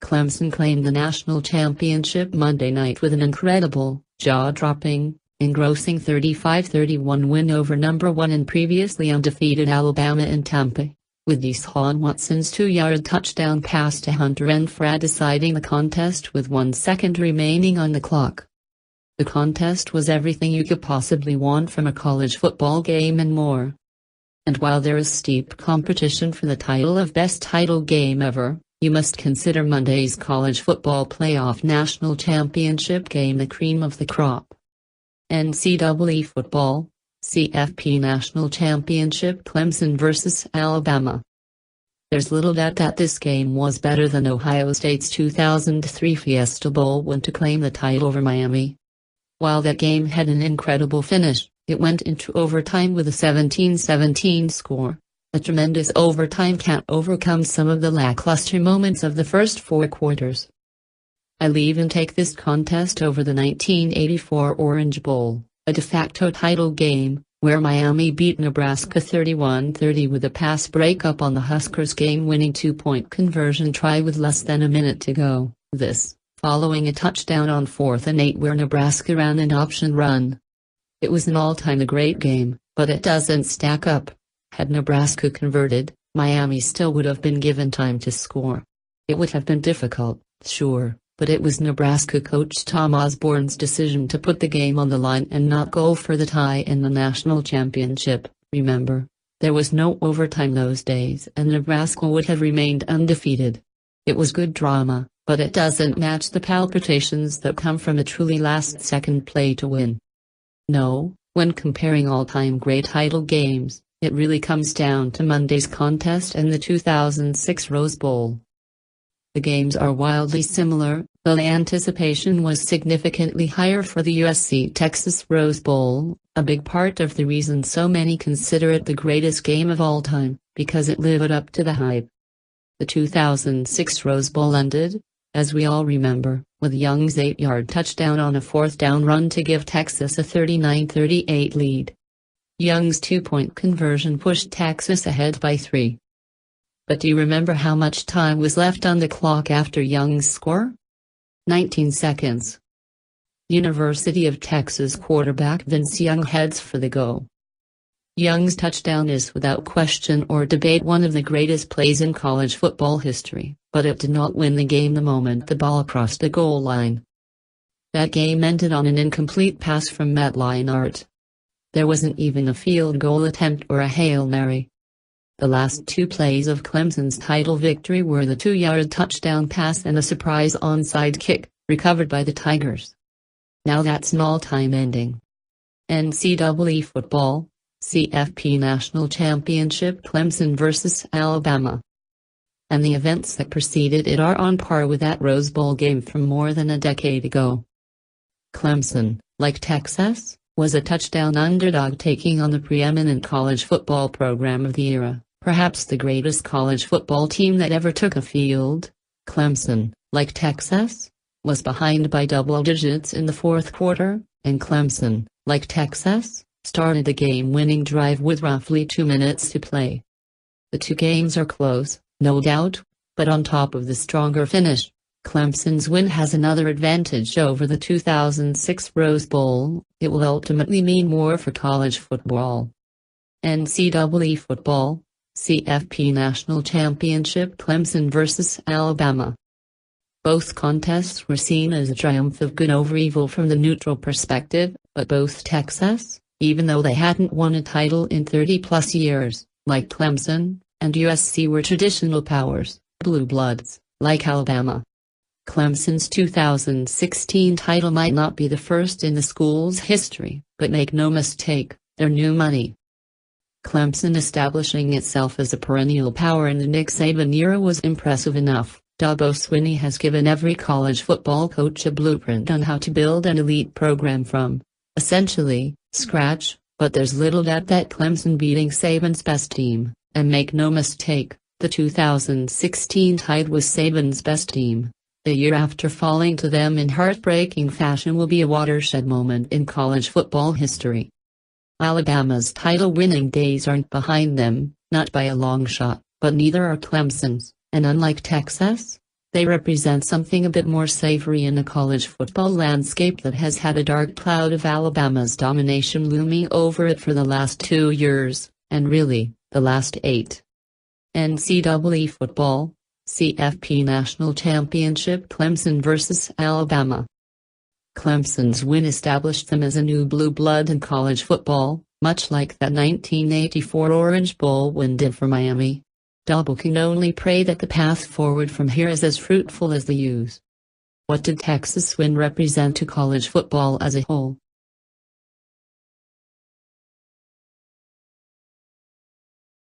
Clemson claimed the national championship Monday night with an incredible, jaw-dropping, engrossing 35-31 win over number 1 and previously undefeated Alabama in Tampa, with Deshaun Watson's 2-yard touchdown pass to Hunter Renfrow deciding the contest with 1 second remaining on the clock. The contest was everything you could possibly want from a college football game and more. And while there is steep competition for the title of best title game ever, you must consider Monday's college football playoff national championship game the cream of the crop. NCAA football, CFP national championship Clemson vs. Alabama. There's little doubt that this game was better than Ohio State's 2003 Fiesta Bowl win to claim the title over Miami. While that game had an incredible finish, it went into overtime with a 17-17 score. A tremendous overtime can't overcome some of the lackluster moments of the first 4 quarters. I'll even take this contest over the 1984 Orange Bowl, a de facto title game, where Miami beat Nebraska 31-30 with a pass breakup on the Huskers' game-winning 2-point conversion try with less than a minute to go, this, following a touchdown on 4th and 8 where Nebraska ran an option run. It was an all-time great game, but it doesn't stack up. Had Nebraska converted, Miami still would have been given time to score. It would have been difficult, sure, but it was Nebraska coach Tom Osborne's decision to put the game on the line and not go for the tie in the national championship. Remember, there was no overtime those days and Nebraska would have remained undefeated. It was good drama, but it doesn't match the palpitations that come from a truly last-second play to win. No, when comparing all-time great title games, it really comes down to Monday's contest and the 2006 Rose Bowl. The games are wildly similar, though the anticipation was significantly higher for the USC-Texas Rose Bowl, a big part of the reason so many consider it the greatest game of all time, because it lived up to the hype. The 2006 Rose Bowl ended, as we all remember, with Young's 8-yard touchdown on a 4th down run to give Texas a 39-38 lead. Young's 2-point conversion pushed Texas ahead by 3. But do you remember how much time was left on the clock after Young's score? 19 seconds. University of Texas quarterback Vince Young heads for the goal. Young's touchdown is without question or debate one of the greatest plays in college football history, but it did not win the game the moment the ball crossed the goal line. That game ended on an incomplete pass from Matt Leinart. There wasn't even a field goal attempt or a Hail Mary. The last 2 plays of Clemson's title victory were the 2-yard touchdown pass and a surprise onside kick, recovered by the Tigers. Now that's an all-time ending. NCAA football, CFP National Championship Clemson vs. Alabama. And the events that preceded it are on par with that Rose Bowl game from more than a decade ago. Clemson, like Texas, was a touchdown underdog taking on the preeminent college football program of the era, perhaps the greatest college football team that ever took a field. Clemson, like Texas, was behind by double digits in the 4th quarter, and Clemson, like Texas, started the game-winning drive with roughly 2 minutes to play. The 2 games are close, no doubt, but on top of the stronger finish, Clemson's win has another advantage over the 2006 Rose Bowl. It will ultimately mean more for college football. NCAA football, CFP National Championship Clemson vs. Alabama. Both contests were seen as a triumph of good over evil from the neutral perspective, but both Texas, even though they hadn't won a title in 30-plus years, like Clemson, and USC were traditional powers, blue bloods, like Alabama. Clemson's 2016 title might not be the first in the school's history, but make no mistake, they're new money. Clemson establishing itself as a perennial power in the Nick Saban era was impressive enough. Dabo Swinney has given every college football coach a blueprint on how to build an elite program from, essentially, scratch, but there's little doubt that Clemson beating Saban's best team, and make no mistake, the 2016 Tide was Saban's best team. The year after falling to them in heartbreaking fashion will be a watershed moment in college football history. Alabama's title-winning days aren't behind them, not by a long shot, but neither are Clemson's, and unlike Texas, They represent something a bit more savory in a college football landscape that has had a dark cloud of Alabama's domination looming over it for the last 2 years, and really, the last 8. NCAA football, CFP National Championship, Clemson vs. Alabama. Clemson's win established them as a new blue blood in college football, much like that 1984 Orange Bowl win did for Miami. Double can only pray that the path forward from here is as fruitful as the U's. What did Texas' win represent to college football as a whole?